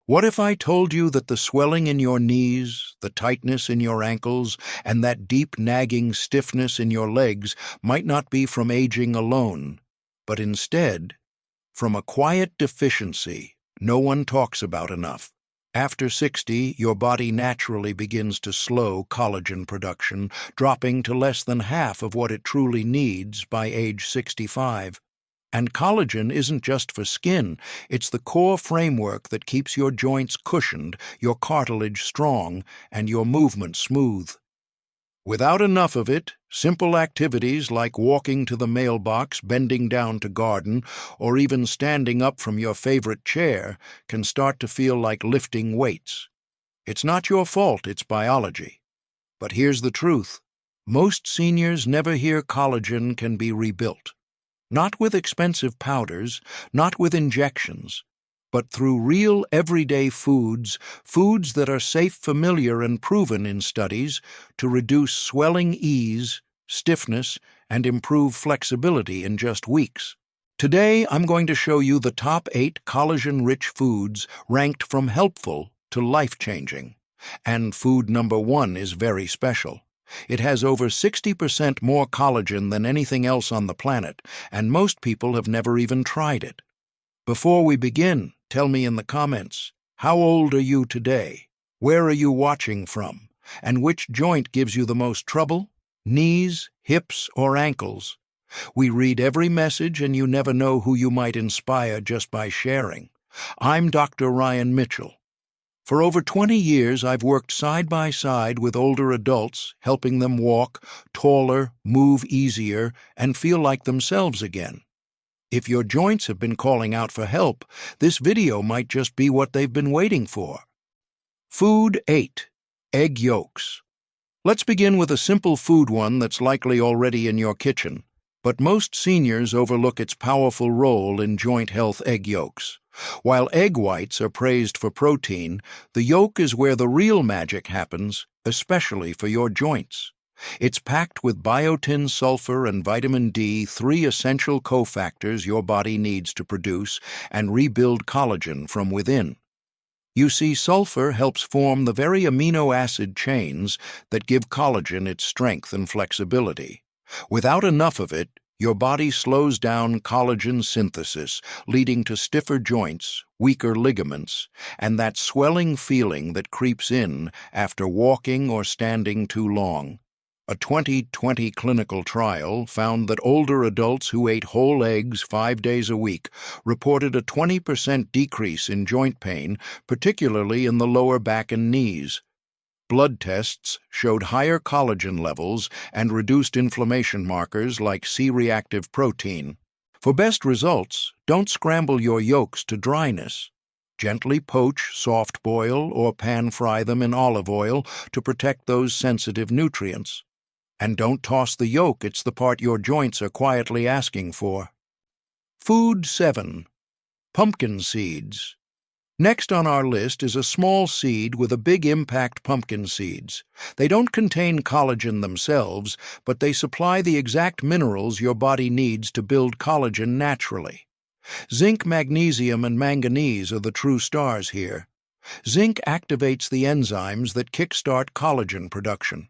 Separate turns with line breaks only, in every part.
What if I told you that the swelling in your knees, the tightness in your ankles, and that deep nagging stiffness in your legs might not be from aging alone, but instead from a quiet deficiency no one talks about enough? After 60, your body naturally begins to slow collagen production, dropping to less than half of what it truly needs by age 65. And collagen isn't just for skin, it's the core framework that keeps your joints cushioned, your cartilage strong, and your movement smooth. Without enough of it, simple activities like walking to the mailbox, bending down to garden, or even standing up from your favorite chair can start to feel like lifting weights. It's not your fault, it's biology. But here's the truth. Most seniors never hear collagen can be rebuilt. Not with expensive powders, not with injections, but through real everyday foods that are safe, familiar, and proven in studies to reduce swelling ease, stiffness, and improve flexibility in just weeks. Today, I'm going to show you the top 8 collagen-rich foods ranked from helpful to life-changing. And food number 1 is very special. It has over 60% more collagen than anything else on the planet, and most people have never even tried it. Before we begin, tell me in the comments, how old are you today? Where are you watching from? And which joint gives you the most trouble? Knees, hips, or ankles? We read every message, and you never know who you might inspire just by sharing. I'm Dr. Ryan Mitchell. For over 20 years, I've worked side by side with older adults, helping them walk taller, move easier, and feel like themselves again. If your joints have been calling out for help, this video might just be what they've been waiting for. Food 8. Egg yolks. Let's begin with a simple food one that's likely already in your kitchen, but most seniors overlook its powerful role in joint health: egg yolks. While egg whites are praised for protein, the yolk is where the real magic happens, especially for your joints. It's packed with biotin, sulfur, and vitamin D, 3 essential cofactors your body needs to produce and rebuild collagen from within. You see, sulfur helps form the very amino acid chains that give collagen its strength and flexibility. Without enough of it, your body slows down collagen synthesis, leading to stiffer joints, weaker ligaments, and that swelling feeling that creeps in after walking or standing too long. A 2020 clinical trial found that older adults who ate whole eggs 5 days a week reported a 20% decrease in joint pain, particularly in the lower back and knees. Blood tests showed higher collagen levels and reduced inflammation markers like C-reactive protein. For best results, don't scramble your yolks to dryness. Gently poach, soft boil, or pan-fry them in olive oil to protect those sensitive nutrients. And don't toss the yolk, it's the part your joints are quietly asking for. Food 7. Pumpkin seeds. Next on our list is a small seed with a big impact: pumpkin seeds. They don't contain collagen themselves, but they supply the exact minerals your body needs to build collagen naturally. Zinc, magnesium, and manganese are the true stars here. Zinc activates the enzymes that kickstart collagen production.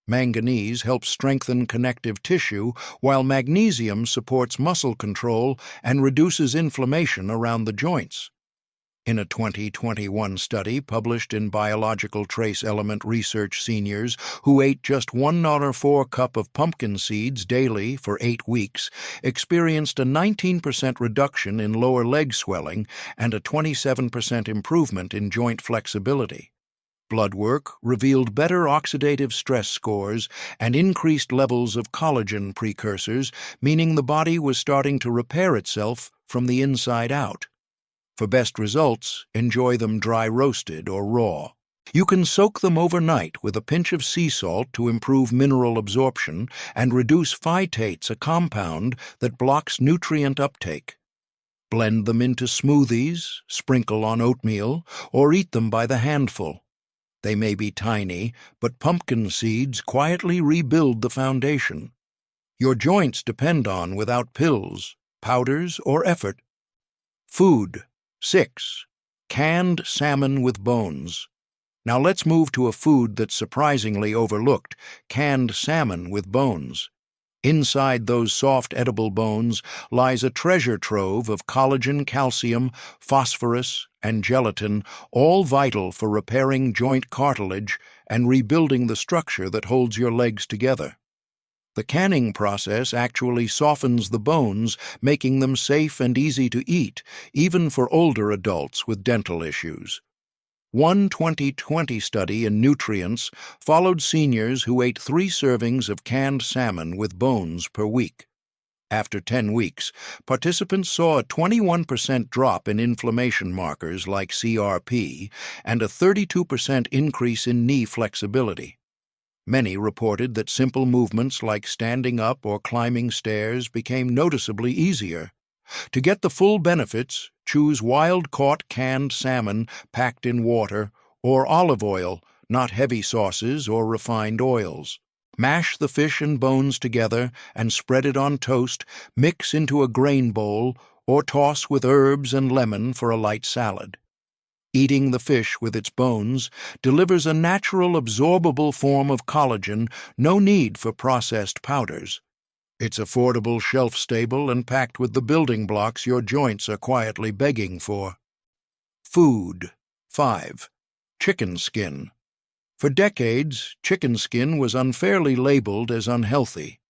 Manganese helps strengthen connective tissue, while magnesium supports muscle control and reduces inflammation around the joints. In a 2021 study published in Biological Trace Element Research, seniors who ate just 1/4 cup of pumpkin seeds daily for 8 weeks experienced a 19% reduction in lower leg swelling and a 27% improvement in joint flexibility. Blood work revealed better oxidative stress scores and increased levels of collagen precursors, meaning the body was starting to repair itself from the inside out. For best results, enjoy them dry roasted or raw. You can soak them overnight with a pinch of sea salt to improve mineral absorption and reduce phytates, a compound that blocks nutrient uptake. Blend them into smoothies, sprinkle on oatmeal, or eat them by the handful. They may be tiny, but pumpkin seeds quietly rebuild the foundation your joints depend on without pills, powders, or effort. Food 6. Canned salmon with bones. Now let's move to a food that's surprisingly overlooked: canned salmon with bones. Inside those soft, edible bones lies a treasure trove of collagen, calcium, phosphorus, and gelatin, all vital for repairing joint cartilage and rebuilding the structure that holds your legs together. The canning process actually softens the bones, making them safe and easy to eat, even for older adults with dental issues. One 2020 study in Nutrients followed seniors who ate 3 servings of canned salmon with bones per week. After 10 weeks, participants saw a 21% drop in inflammation markers like CRP and a 32% increase in knee flexibility. Many reported that simple movements like standing up or climbing stairs became noticeably easier. To get the full benefits, choose wild-caught canned salmon packed in water or olive oil, not heavy sauces or refined oils. Mash the fish and bones together and spread it on toast, mix into a grain bowl, or toss with herbs and lemon for a light salad. Eating the fish with its bones delivers a natural absorbable form of collagen, no need for processed powders. It's affordable, shelf-stable, and packed with the building blocks your joints are quietly begging for. Food. 5. Chicken skin. For decades, chicken skin was unfairly labeled as unhealthy.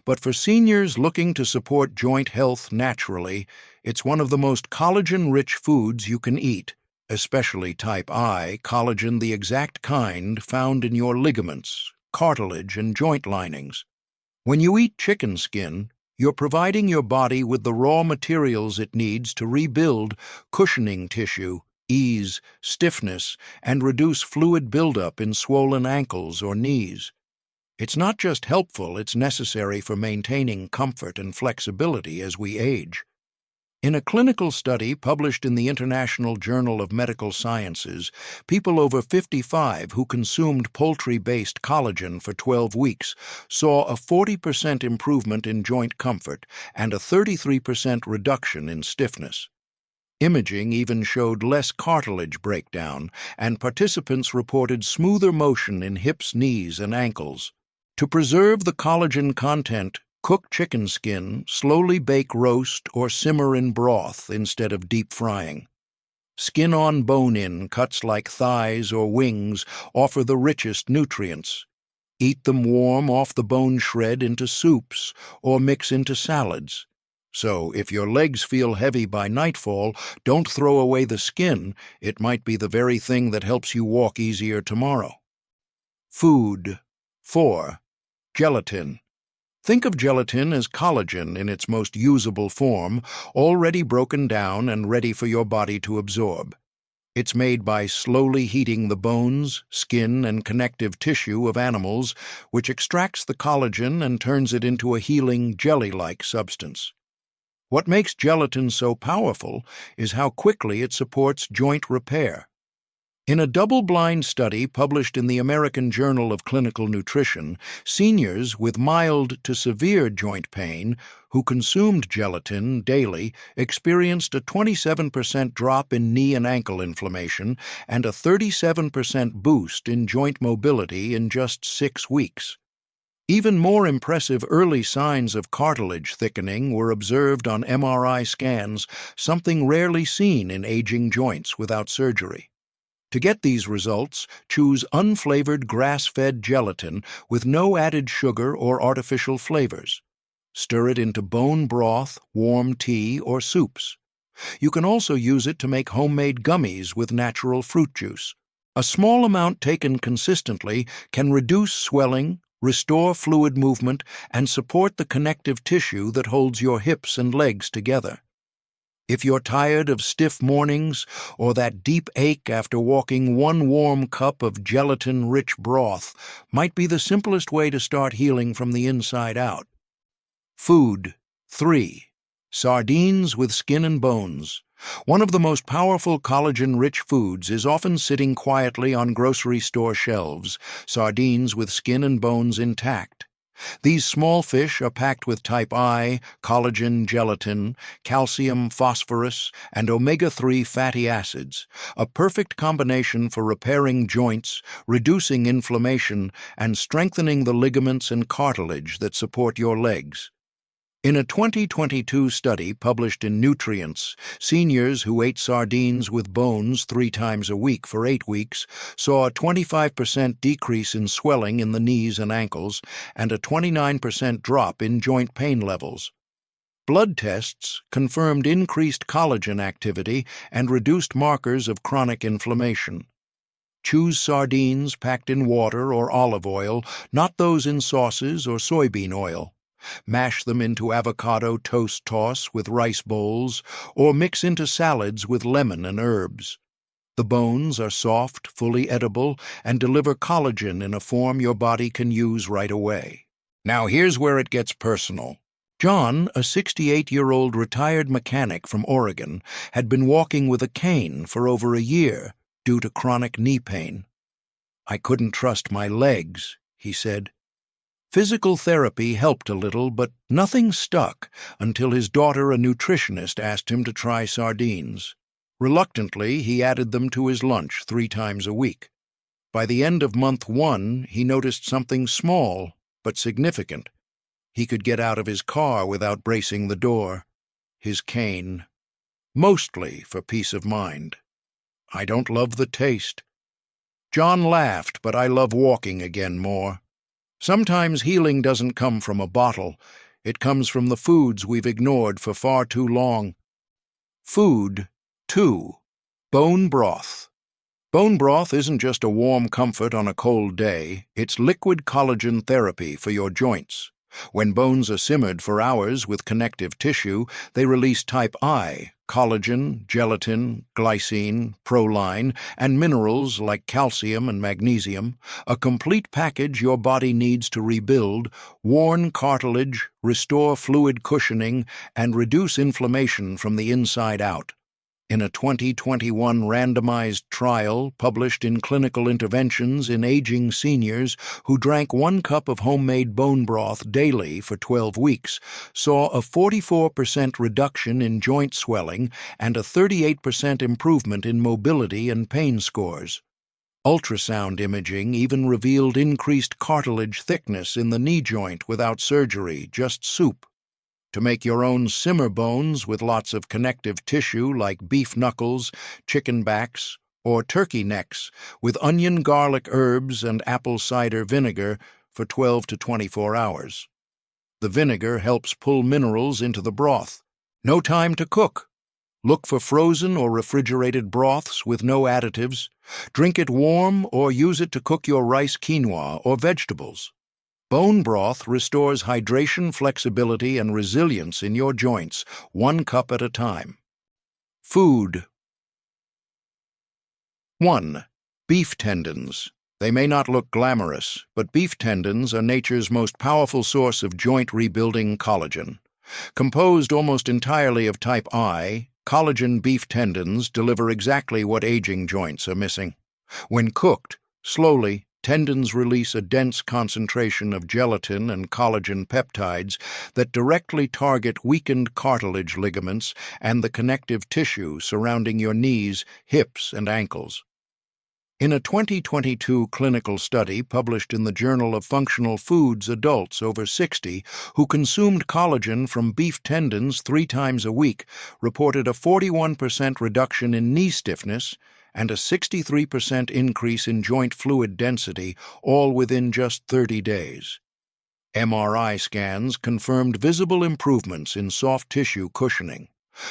But for seniors looking to support joint health naturally, it's one of the most collagen-rich foods you can eat, especially type I, collagen the exact kind found in your ligaments, cartilage, and joint linings. When you eat chicken skin, you're providing your body with the raw materials it needs to rebuild cushioning tissue, ease stiffness, and reduce fluid buildup in swollen ankles or knees. It's not just helpful, it's necessary for maintaining comfort and flexibility as we age. In a clinical study published in the International Journal of Medical Sciences, people over 55 who consumed poultry-based collagen for 12 weeks saw a 40% improvement in joint comfort and a 33% reduction in stiffness. Imaging even showed less cartilage breakdown, and participants reported smoother motion in hips, knees, and ankles. To preserve the collagen content, cook chicken skin, slowly bake, roast, or simmer in broth instead of deep frying. Skin-on, bone-in cuts like thighs or wings offer the richest nutrients. Eat them warm off the bone shred into soups or mix into salads. So, if your legs feel heavy by nightfall, don't throw away the skin. It might be the very thing that helps you walk easier tomorrow. Food. 4. Gelatin. Think of gelatin as collagen in its most usable form, already broken down and ready for your body to absorb. It's made by slowly heating the bones, skin, and connective tissue of animals, which extracts the collagen and turns it into a healing, jelly-like substance. What makes gelatin so powerful is how quickly it supports joint repair. In a double-blind study published in the American Journal of Clinical Nutrition, seniors with mild to severe joint pain who consumed gelatin daily experienced a 27% drop in knee and ankle inflammation and a 37% boost in joint mobility in just 6 weeks. Even more impressive early signs of cartilage thickening were observed on MRI scans, something rarely seen in aging joints without surgery. To get these results, choose unflavored grass-fed gelatin with no added sugar or artificial flavors. Stir it into bone broth, warm tea, or soups. You can also use it to make homemade gummies with natural fruit juice. A small amount taken consistently can reduce swelling, restore fluid movement, and support the connective tissue that holds your hips and legs together. If you're tired of stiff mornings or that deep ache after walking, one warm cup of gelatin-rich broth might be the simplest way to start healing from the inside out. Food. 3. Sardines with skin and bones. One of the most powerful collagen-rich foods is often sitting quietly on grocery store shelves, sardines with skin and bones intact. These small fish are packed with type I, collagen, gelatin, calcium, phosphorus, and omega-3 fatty acids, a perfect combination for repairing joints, reducing inflammation, and strengthening the ligaments and cartilage that support your legs. In a 2022 study published in Nutrients, seniors who ate sardines with bones 3 times a week for 8 weeks saw a 25% decrease in swelling in the knees and ankles and a 29% drop in joint pain levels. Blood tests confirmed increased collagen activity and reduced markers of chronic inflammation. Choose sardines packed in water or olive oil, not those in sauces or soybean oil. Mash them into avocado toast toss with rice bowls, or mix into salads with lemon and herbs. The bones are soft, fully edible, and deliver collagen in a form your body can use right away. Now here's where it gets personal. John, a 68-year-old retired mechanic from Oregon, had been walking with a cane for over a year due to chronic knee pain. "I couldn't trust my legs," he said. Physical therapy helped a little, but nothing stuck until his daughter, a nutritionist, asked him to try sardines. Reluctantly, he added them to his lunch 3 times a week. By the end of month 1, he noticed something small but significant. He could get out of his car without bracing the door. His cane. Mostly for peace of mind. "I don't love the taste." John laughed, but I love walking again more. Sometimes healing doesn't come from a bottle. It comes from the foods we've ignored for far too long. Food 2. Bone broth. Bone broth isn't just a warm comfort on a cold day, it's liquid collagen therapy for your joints. When bones are simmered for hours with connective tissue, they release type I, collagen, gelatin, glycine, proline, and minerals like calcium and magnesium, a complete package your body needs to rebuild, worn cartilage, restore fluid cushioning, and reduce inflammation from the inside out. In a 2021 randomized trial published in Clinical Interventions in Aging Seniors who drank 1 cup of homemade bone broth daily for 12 weeks, saw a 44% reduction in joint swelling and a 38% improvement in mobility and pain scores. Ultrasound imaging even revealed increased cartilage thickness in the knee joint without surgery, just soup. To make your own simmer bones with lots of connective tissue like beef knuckles, chicken backs, or turkey necks with onion, garlic, herbs, and apple cider vinegar for 12 to 24 hours. The vinegar helps pull minerals into the broth. No time to cook. Look for frozen or refrigerated broths with no additives. Drink it warm or use it to cook your rice, quinoa, or vegetables. Bone broth restores hydration, flexibility, and resilience in your joints, 1 cup at a time. Food 1. Beef tendons. They may not look glamorous, but beef tendons are nature's most powerful source of joint-rebuilding collagen. Composed almost entirely of type I, collagen beef tendons deliver exactly what aging joints are missing. When cooked, slowly, tendons release a dense concentration of gelatin and collagen peptides that directly target weakened cartilage ligaments and the connective tissue surrounding your knees, hips, and ankles. In a 2022 clinical study published in the Journal of Functional Foods Adults over 60 who consumed collagen from beef tendons 3 times a week reported a 41% reduction in knee stiffness and a 63% increase in joint fluid density, all within just 30 days. MRI scans confirmed visible improvements in soft tissue cushioning.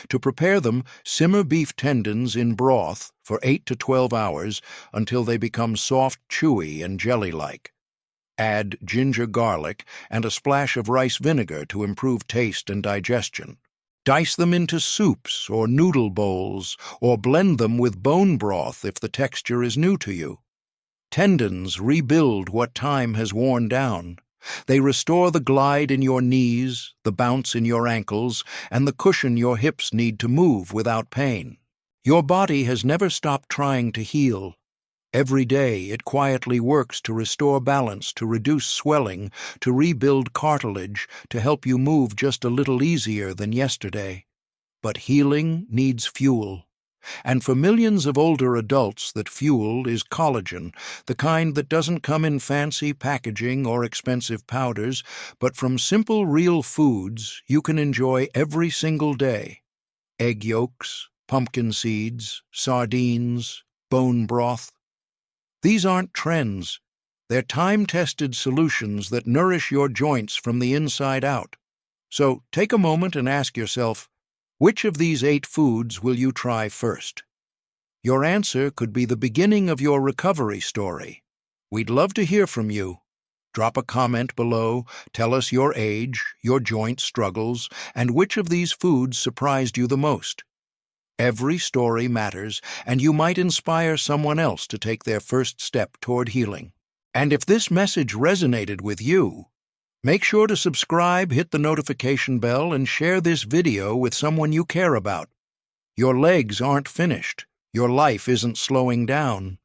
To prepare them, simmer beef tendons in broth for 8 to 12 hours until they become soft, chewy, and jelly-like. Add ginger garlic and a splash of rice vinegar to improve taste and digestion. Dice them into soups or noodle bowls, or blend them with bone broth if the texture is new to you. Tendons rebuild what time has worn down. They restore the glide in your knees, the bounce in your ankles, and the cushion your hips need to move without pain. Your body has never stopped trying to heal. Every day it quietly works to restore balance, to reduce swelling, to rebuild cartilage, to help you move just a little easier than yesterday. But healing needs fuel. And for millions of older adults, that fuel is collagen, the kind that doesn't come in fancy packaging or expensive powders, but from simple real foods you can enjoy every single day. Egg yolks, pumpkin seeds, sardines, bone broth. These aren't trends. They're time-tested solutions that nourish your joints from the inside out. So take a moment and ask yourself, which of these 8 foods will you try first? Your answer could be the beginning of your recovery story. We'd love to hear from you. Drop a comment below, tell us your age, your joint struggles, and which of these foods surprised you the most. Every story matters, and you might inspire someone else to take their first step toward healing. And if this message resonated with you, make sure to subscribe, hit the notification bell, and share this video with someone you care about. Your legs aren't finished. Your life isn't slowing down.